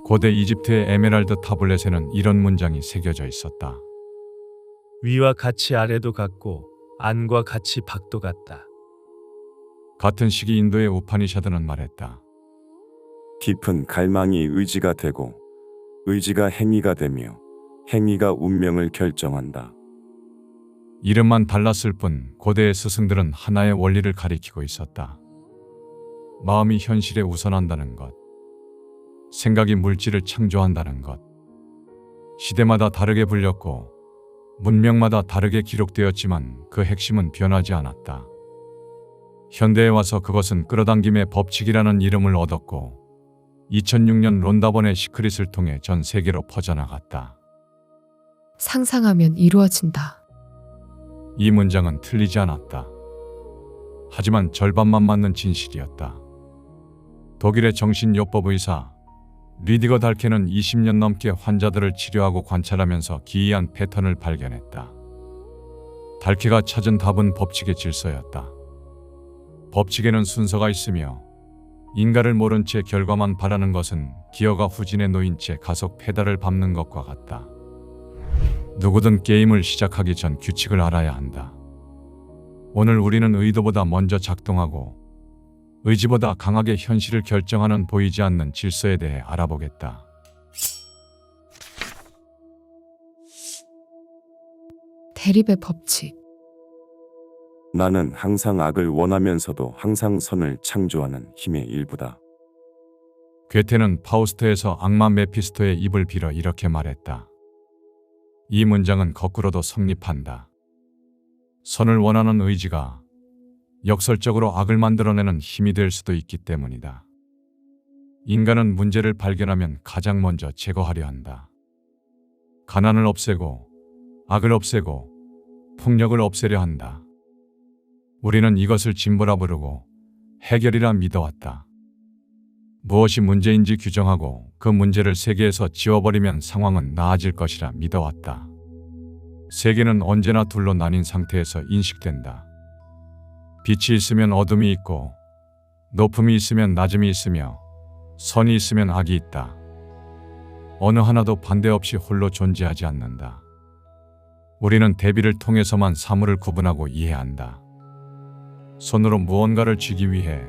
고대 이집트의 에메랄드 타블렛에는 이런 문장이 새겨져 있었다. 위와 같이 아래도 같고 안과 같이 밖도 같다. 같은 시기 인도의 우파니샤드는 말했다. 깊은 갈망이 의지가 되고 의지가 행위가 되며 행위가 운명을 결정한다. 이름만 달랐을 뿐 고대의 스승들은 하나의 원리를 가리키고 있었다. 마음이 현실에 우선한다는 것, 생각이 물질을 창조한다는 것. 시대마다 다르게 불렸고 문명마다 다르게 기록되었지만 그 핵심은 변하지 않았다. 현대에 와서 그것은 끌어당김의 법칙이라는 이름을 얻었고 2006년 론다본의 시크릿을 통해 전 세계로 퍼져나갔다. 상상하면 이루어진다. 이 문장은 틀리지 않았다. 하지만 절반만 맞는 진실이었다. 독일의 정신요법 의사 리디거 달케는 20년 넘게 환자들을 치료하고 관찰하면서 기이한 패턴을 발견했다. 달케가 찾은 답은 법칙의 질서였다. 법칙에는 순서가 있으며 인가를 모른 채 결과만 바라는 것은 기어가 후진에 놓인 채 가속 페달을 밟는 것과 같다. 누구든 게임을 시작하기 전 규칙을 알아야 한다. 오늘 우리는 의도보다 먼저 작동하고 의지보다 강하게 현실을 결정하는 보이지 않는 질서에 대해 알아보겠다. 대립의 법칙. 나는 항상 악을 원하면서도 항상 선을 창조하는 힘의 일부다. 괴테는 파우스트에서 악마 메피스토의 입을 빌어 이렇게 말했다. 이 문장은 거꾸로도 성립한다. 선을 원하는 의지가 역설적으로 악을 만들어내는 힘이 될 수도 있기 때문이다. 인간은 문제를 발견하면 가장 먼저 제거하려 한다. 가난을 없애고 악을 없애고 폭력을 없애려 한다. 우리는 이것을 진보라 부르고 해결이라 믿어왔다. 무엇이 문제인지 규정하고 그 문제를 세계에서 지워버리면 상황은 나아질 것이라 믿어왔다. 세계는 언제나 둘로 나뉜 상태에서 인식된다. 빛이 있으면 어둠이 있고 높음이 있으면 낮음이 있으며 선이 있으면 악이 있다. 어느 하나도 반대 없이 홀로 존재하지 않는다. 우리는 대비를 통해서만 사물을 구분하고 이해한다. 손으로 무언가를 쥐기 위해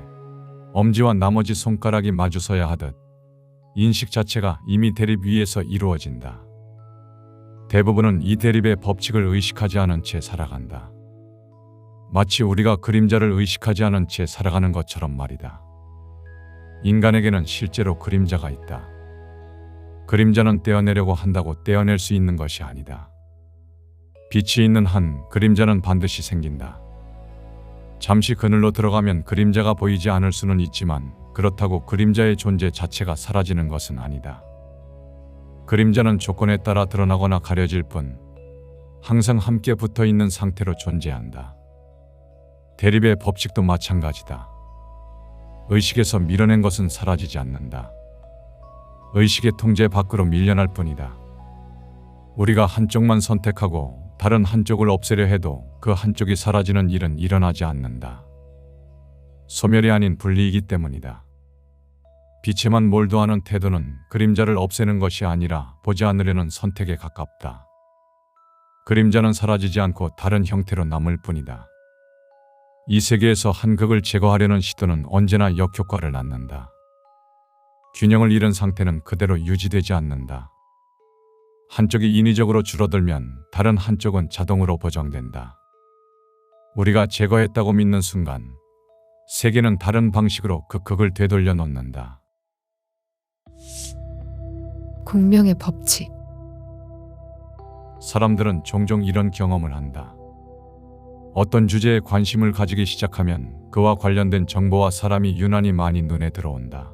엄지와 나머지 손가락이 마주서야 하듯 인식 자체가 이미 대립 위에서 이루어진다. 대부분은 이 대립의 법칙을 의식하지 않은 채 살아간다. 마치 우리가 그림자를 의식하지 않은 채 살아가는 것처럼 말이다. 인간에게는 실제로 그림자가 있다. 그림자는 떼어내려고 한다고 떼어낼 수 있는 것이 아니다. 빛이 있는 한 그림자는 반드시 생긴다. 잠시 그늘로 들어가면 그림자가 보이지 않을 수는 있지만 그렇다고 그림자의 존재 자체가 사라지는 것은 아니다. 그림자는 조건에 따라 드러나거나 가려질 뿐 항상 함께 붙어 있는 상태로 존재한다. 대립의 법칙도 마찬가지다. 의식에서 밀어낸 것은 사라지지 않는다. 의식의 통제 밖으로 밀려날 뿐이다. 우리가 한쪽만 선택하고 다른 한쪽을 없애려 해도 그 한쪽이 사라지는 일은 일어나지 않는다. 소멸이 아닌 분리이기 때문이다. 빛에만 몰두하는 태도는 그림자를 없애는 것이 아니라 보지 않으려는 선택에 가깝다. 그림자는 사라지지 않고 다른 형태로 남을 뿐이다. 이 세계에서 한 극을 제거하려는 시도는 언제나 역효과를 낳는다. 균형을 잃은 상태는 그대로 유지되지 않는다. 한쪽이 인위적으로 줄어들면 다른 한쪽은 자동으로 보정된다. 우리가 제거했다고 믿는 순간 세계는 다른 방식으로 그 극을 되돌려 놓는다. 공명의 법칙. 사람들은 종종 이런 경험을 한다. 어떤 주제에 관심을 가지기 시작하면 그와 관련된 정보와 사람이 유난히 많이 눈에 들어온다.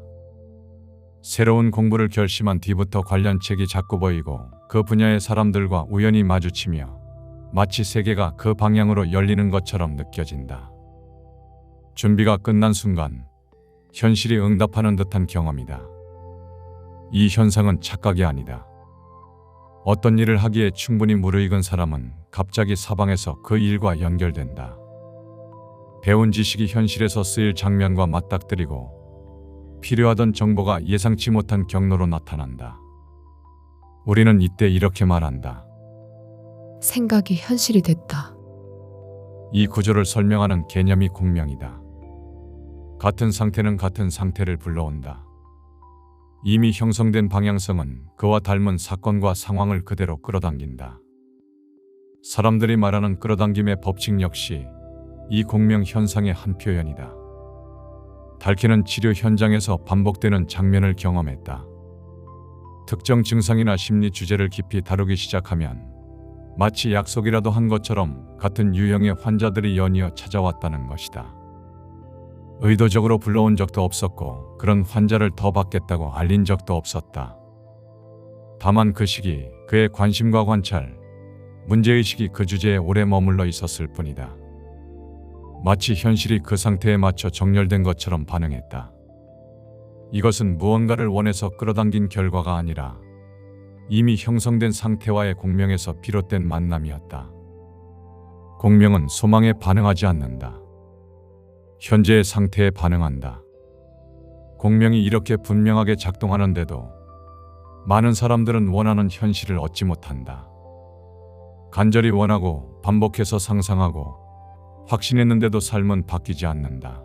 새로운 공부를 결심한 뒤부터 관련 책이 자꾸 보이고 그 분야의 사람들과 우연히 마주치며 마치 세계가 그 방향으로 열리는 것처럼 느껴진다. 준비가 끝난 순간 현실이 응답하는 듯한 경험이다. 이 현상은 착각이 아니다. 어떤 일을 하기에 충분히 무르익은 사람은 갑자기 사방에서 그 일과 연결된다. 배운 지식이 현실에서 쓰일 장면과 맞닥뜨리고 필요하던 정보가 예상치 못한 경로로 나타난다. 우리는 이때 이렇게 말한다. 생각이 현실이 됐다. 이 구조를 설명하는 개념이 공명이다. 같은 상태는 같은 상태를 불러온다. 이미 형성된 방향성은 그와 닮은 사건과 상황을 그대로 끌어당긴다. 사람들이 말하는 끌어당김의 법칙 역시 이 공명 현상의 한 표현이다. 달키는 치료 현장에서 반복되는 장면을 경험했다. 특정 증상이나 심리 주제를 깊이 다루기 시작하면 마치 약속이라도 한 것처럼 같은 유형의 환자들이 연이어 찾아왔다는 것이다. 의도적으로 불러온 적도 없었고 그런 환자를 더 받겠다고 알린 적도 없었다. 다만 그 시기 그의 관심과 관찰, 문제의식이 그 주제에 오래 머물러 있었을 뿐이다. 마치 현실이 그 상태에 맞춰 정렬된 것처럼 반응했다. 이것은 무언가를 원해서 끌어당긴 결과가 아니라 이미 형성된 상태와의 공명에서 비롯된 만남이었다. 공명은 소망에 반응하지 않는다. 현재의 상태에 반응한다. 공명이 이렇게 분명하게 작동하는데도 많은 사람들은 원하는 현실을 얻지 못한다. 간절히 원하고 반복해서 상상하고 확신했는데도 삶은 바뀌지 않는다.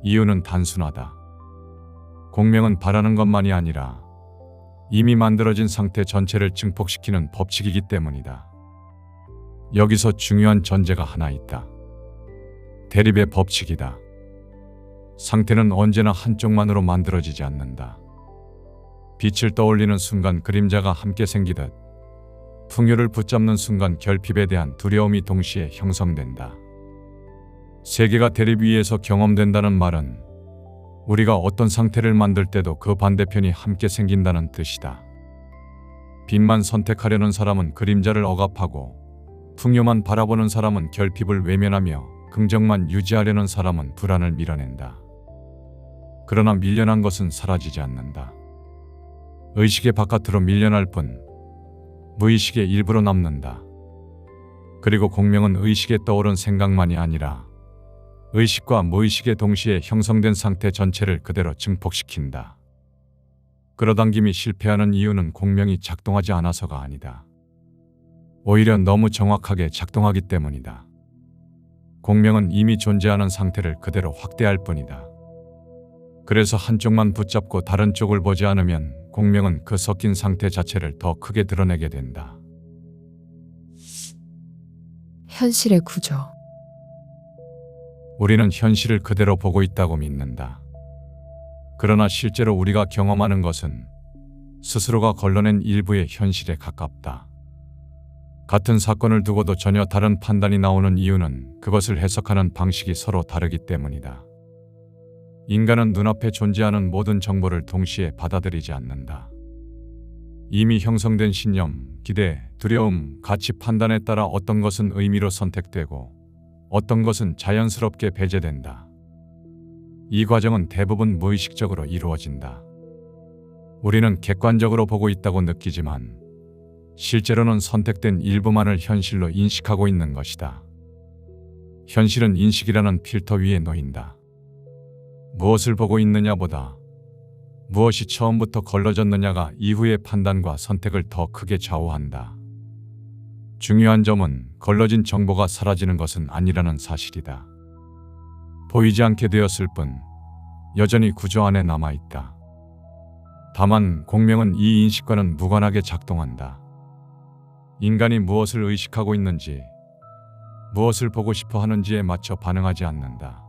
이유는 단순하다. 공명은 바라는 것만이 아니라 이미 만들어진 상태 전체를 증폭시키는 법칙이기 때문이다. 여기서 중요한 전제가 하나 있다. 대립의 법칙이다. 상태는 언제나 한쪽만으로 만들어지지 않는다. 빛을 떠올리는 순간 그림자가 함께 생기듯 풍요를 붙잡는 순간 결핍에 대한 두려움이 동시에 형성된다. 세계가 대립 위에서 경험된다는 말은 우리가 어떤 상태를 만들 때도 그 반대편이 함께 생긴다는 뜻이다. 빛만 선택하려는 사람은 그림자를 억압하고 풍요만 바라보는 사람은 결핍을 외면하며 긍정만 유지하려는 사람은 불안을 밀어낸다. 그러나 밀려난 것은 사라지지 않는다. 의식의 바깥으로 밀려날 뿐 무의식의 일부로 남는다. 그리고 공명은 의식에 떠오른 생각만이 아니라 의식과 무의식의 동시에 형성된 상태 전체를 그대로 증폭시킨다. 끌어당김이 실패하는 이유는 공명이 작동하지 않아서가 아니다. 오히려 너무 정확하게 작동하기 때문이다. 공명은 이미 존재하는 상태를 그대로 확대할 뿐이다. 그래서 한쪽만 붙잡고 다른 쪽을 보지 않으면 공명은 그 섞인 상태 자체를 더 크게 드러내게 된다. 현실의 구조. 우리는 현실을 그대로 보고 있다고 믿는다. 그러나 실제로 우리가 경험하는 것은 스스로가 걸러낸 일부의 현실에 가깝다. 같은 사건을 두고도 전혀 다른 판단이 나오는 이유는 그것을 해석하는 방식이 서로 다르기 때문이다. 인간은 눈앞에 존재하는 모든 정보를 동시에 받아들이지 않는다. 이미 형성된 신념, 기대, 두려움, 가치 판단에 따라 어떤 것은 의미로 선택되고 어떤 것은 자연스럽게 배제된다. 이 과정은 대부분 무의식적으로 이루어진다. 우리는 객관적으로 보고 있다고 느끼지만 실제로는 선택된 일부만을 현실로 인식하고 있는 것이다. 현실은 인식이라는 필터 위에 놓인다. 무엇을 보고 있느냐보다 무엇이 처음부터 걸러졌느냐가 이후의 판단과 선택을 더 크게 좌우한다. 중요한 점은 걸러진 정보가 사라지는 것은 아니라는 사실이다. 보이지 않게 되었을 뿐 여전히 구조 안에 남아있다. 다만 공명은 이 인식과는 무관하게 작동한다. 인간이 무엇을 의식하고 있는지, 무엇을 보고 싶어 하는지에 맞춰 반응하지 않는다.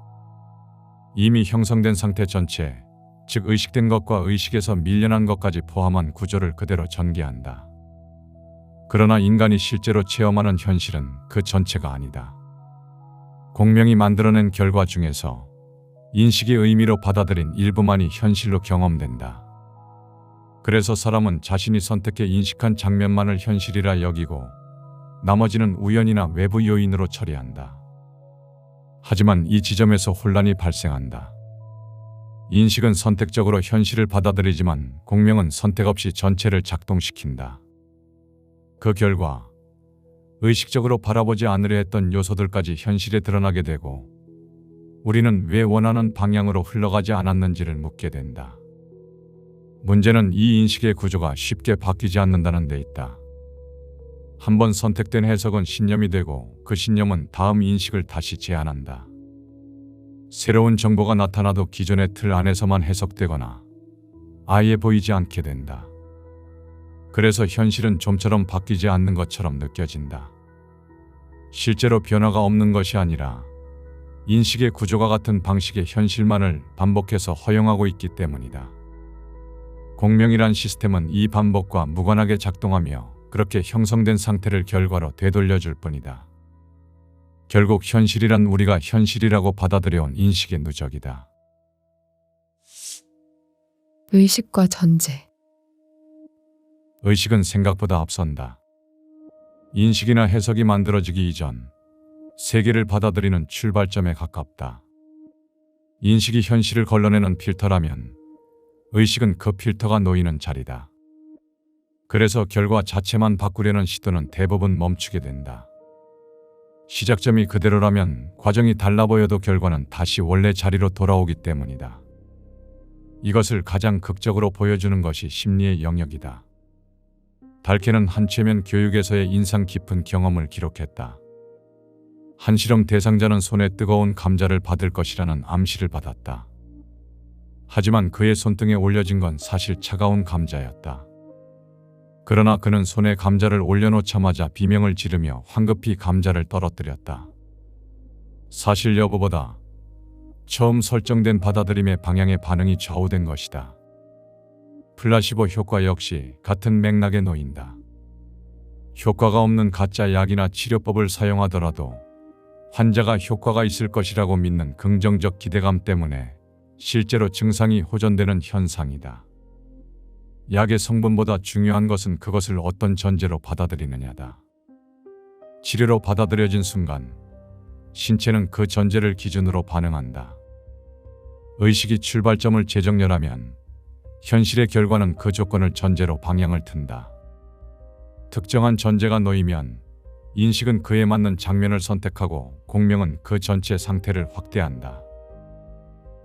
이미 형성된 상태 전체, 즉 의식된 것과 의식에서 밀려난 것까지 포함한 구조를 그대로 전개한다. 그러나 인간이 실제로 체험하는 현실은 그 전체가 아니다. 공명이 만들어낸 결과 중에서 인식의 의미로 받아들인 일부만이 현실로 경험된다. 그래서 사람은 자신이 선택해 인식한 장면만을 현실이라 여기고 나머지는 우연이나 외부 요인으로 처리한다. 하지만 이 지점에서 혼란이 발생한다. 인식은 선택적으로 현실을 받아들이지만 공명은 선택 없이 전체를 작동시킨다. 그 결과 의식적으로 바라보지 않으려 했던 요소들까지 현실에 드러나게 되고 우리는 왜 원하는 방향으로 흘러가지 않았는지를 묻게 된다. 문제는 이 인식의 구조가 쉽게 바뀌지 않는다는 데 있다. 한번 선택된 해석은 신념이 되고 그 신념은 다음 인식을 다시 제안한다. 새로운 정보가 나타나도 기존의 틀 안에서만 해석되거나 아예 보이지 않게 된다. 그래서 현실은 좀처럼 바뀌지 않는 것처럼 느껴진다. 실제로 변화가 없는 것이 아니라 인식의 구조가 같은 방식의 현실만을 반복해서 허용하고 있기 때문이다. 공명이란 시스템은 이 반복과 무관하게 작동하며 그렇게 형성된 상태를 결과로 되돌려줄 뿐이다. 결국 현실이란 우리가 현실이라고 받아들여온 인식의 누적이다. 의식과 전제. 의식은 생각보다 앞선다. 인식이나 해석이 만들어지기 이전 세계를 받아들이는 출발점에 가깝다. 인식이 현실을 걸러내는 필터라면 의식은 그 필터가 놓이는 자리다. 그래서 결과 자체만 바꾸려는 시도는 대부분 멈추게 된다. 시작점이 그대로라면 과정이 달라 보여도 결과는 다시 원래 자리로 돌아오기 때문이다. 이것을 가장 극적으로 보여주는 것이 심리의 영역이다. 달케는 한 최면 교육에서의 인상 깊은 경험을 기록했다. 한 실험 대상자는 손에 뜨거운 감자를 받을 것이라는 암시를 받았다. 하지만 그의 손등에 올려진 건 사실 차가운 감자였다. 그러나 그는 손에 감자를 올려놓자마자 비명을 지르며 황급히 감자를 떨어뜨렸다. 사실 여부보다 처음 설정된 받아들임의 방향의 반응이 좌우된 것이다. 플라시보 효과 역시 같은 맥락에 놓인다. 효과가 없는 가짜 약이나 치료법을 사용하더라도 환자가 효과가 있을 것이라고 믿는 긍정적 기대감 때문에 실제로 증상이 호전되는 현상이다. 약의 성분보다 중요한 것은 그것을 어떤 전제로 받아들이느냐다. 치료로 받아들여진 순간 신체는 그 전제를 기준으로 반응한다. 의식이 출발점을 재정렬하면 현실의 결과는 그 조건을 전제로 방향을 튼다. 특정한 전제가 놓이면 인식은 그에 맞는 장면을 선택하고 공명은 그 전체 상태를 확대한다.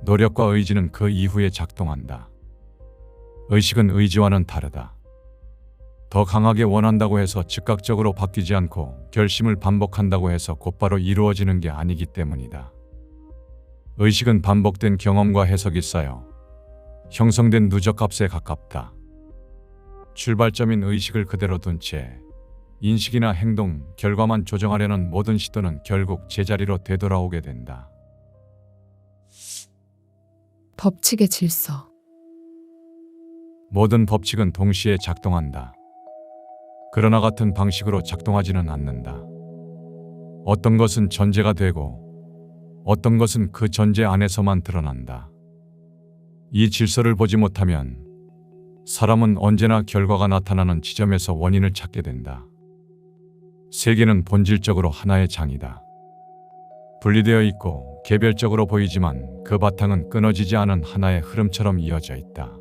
노력과 의지는 그 이후에 작동한다. 의식은 의지와는 다르다. 더 강하게 원한다고 해서 즉각적으로 바뀌지 않고 결심을 반복한다고 해서 곧바로 이루어지는 게 아니기 때문이다. 의식은 반복된 경험과 해석이 쌓여 형성된 누적값에 가깝다. 출발점인 의식을 그대로 둔 채 인식이나 행동, 결과만 조정하려는 모든 시도는 결국 제자리로 되돌아오게 된다. 법칙의 질서. 모든 법칙은 동시에 작동한다. 그러나 같은 방식으로 작동하지는 않는다. 어떤 것은 전제가 되고 어떤 것은 그 전제 안에서만 드러난다. 이 질서를 보지 못하면 사람은 언제나 결과가 나타나는 지점에서 원인을 찾게 된다. 세계는 본질적으로 하나의 장이다. 분리되어 있고 개별적으로 보이지만 그 바탕은 끊어지지 않은 하나의 흐름처럼 이어져 있다.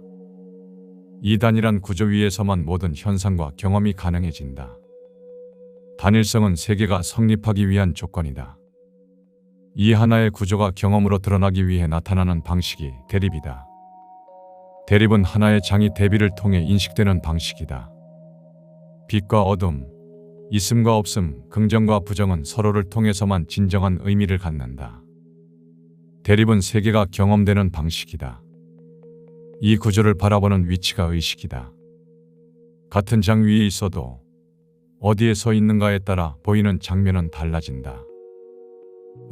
이 단일한 구조 위에서만 모든 현상과 경험이 가능해진다. 단일성은 세계가 성립하기 위한 조건이다. 이 하나의 구조가 경험으로 드러나기 위해 나타나는 방식이 대립이다. 대립은 하나의 장이 대비를 통해 인식되는 방식이다. 빛과 어둠, 있음과 없음, 긍정과 부정은 서로를 통해서만 진정한 의미를 갖는다. 대립은 세계가 경험되는 방식이다. 이 구조를 바라보는 위치가 의식이다. 같은 장 위에 있어도 어디에 서 있는가에 따라 보이는 장면은 달라진다.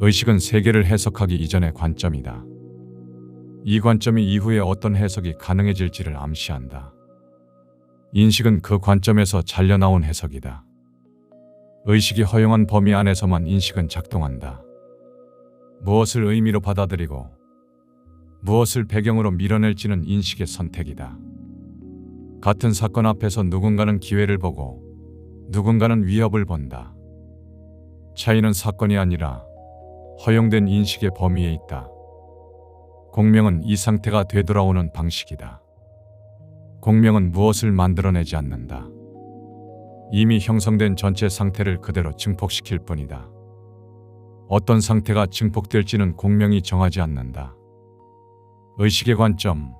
의식은 세계를 해석하기 이전의 관점이다. 이 관점이 이후에 어떤 해석이 가능해질지를 암시한다. 인식은 그 관점에서 잘려나온 해석이다. 의식이 허용한 범위 안에서만 인식은 작동한다. 무엇을 의미로 받아들이고 무엇을 배경으로 밀어낼지는 인식의 선택이다. 같은 사건 앞에서 누군가는 기회를 보고 누군가는 위협을 본다. 차이는 사건이 아니라 허용된 인식의 범위에 있다. 공명은 이 상태가 되돌아오는 방식이다. 공명은 무엇을 만들어내지 않는다. 이미 형성된 전체 상태를 그대로 증폭시킬 뿐이다. 어떤 상태가 증폭될지는 공명이 정하지 않는다. 의식의 관점,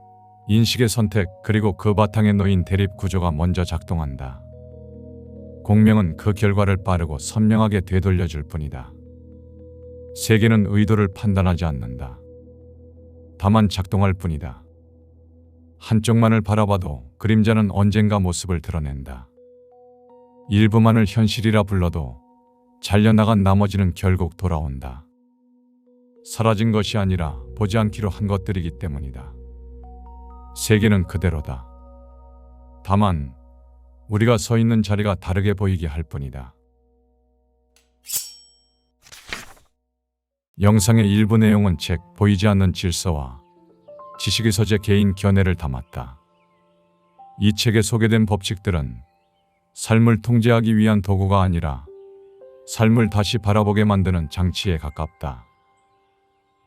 인식의 선택, 그리고 그 바탕에 놓인 대립 구조가 먼저 작동한다. 공명은 그 결과를 빠르고 선명하게 되돌려줄 뿐이다. 세계는 의도를 판단하지 않는다. 다만 작동할 뿐이다. 한쪽만을 바라봐도 그림자는 언젠가 모습을 드러낸다. 일부만을 현실이라 불러도 잘려나간 나머지는 결국 돌아온다. 사라진 것이 아니라 보지 않기로 한 것들이기 때문이다. 세계는 그대로다. 다만 우리가 서 있는 자리가 다르게 보이게 할 뿐이다. 영상의 일부 내용은 책 보이지 않는 질서와 지식의 서재 개인 견해를 담았다. 이 책에 소개된 법칙들은 삶을 통제하기 위한 도구가 아니라 삶을 다시 바라보게 만드는 장치에 가깝다.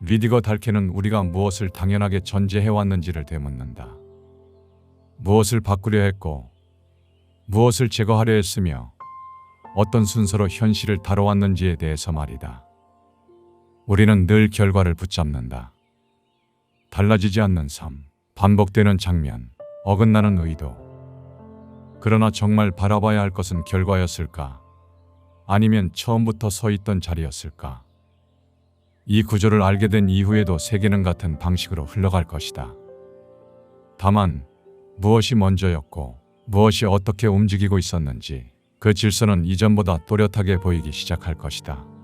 리디거 달케는 우리가 무엇을 당연하게 전제해왔는지를 되묻는다. 무엇을 바꾸려 했고 무엇을 제거하려 했으며 어떤 순서로 현실을 다뤄왔는지에 대해서 말이다. 우리는 늘 결과를 붙잡는다. 달라지지 않는 삶, 반복되는 장면, 어긋나는 의도. 그러나 정말 바라봐야 할 것은 결과였을까? 아니면 처음부터 서 있던 자리였을까? 이 구조를 알게 된 이후에도 세계는 같은 방식으로 흘러갈 것이다. 다만 무엇이 먼저였고 무엇이 어떻게 움직이고 있었는지 그 질서는 이전보다 또렷하게 보이기 시작할 것이다.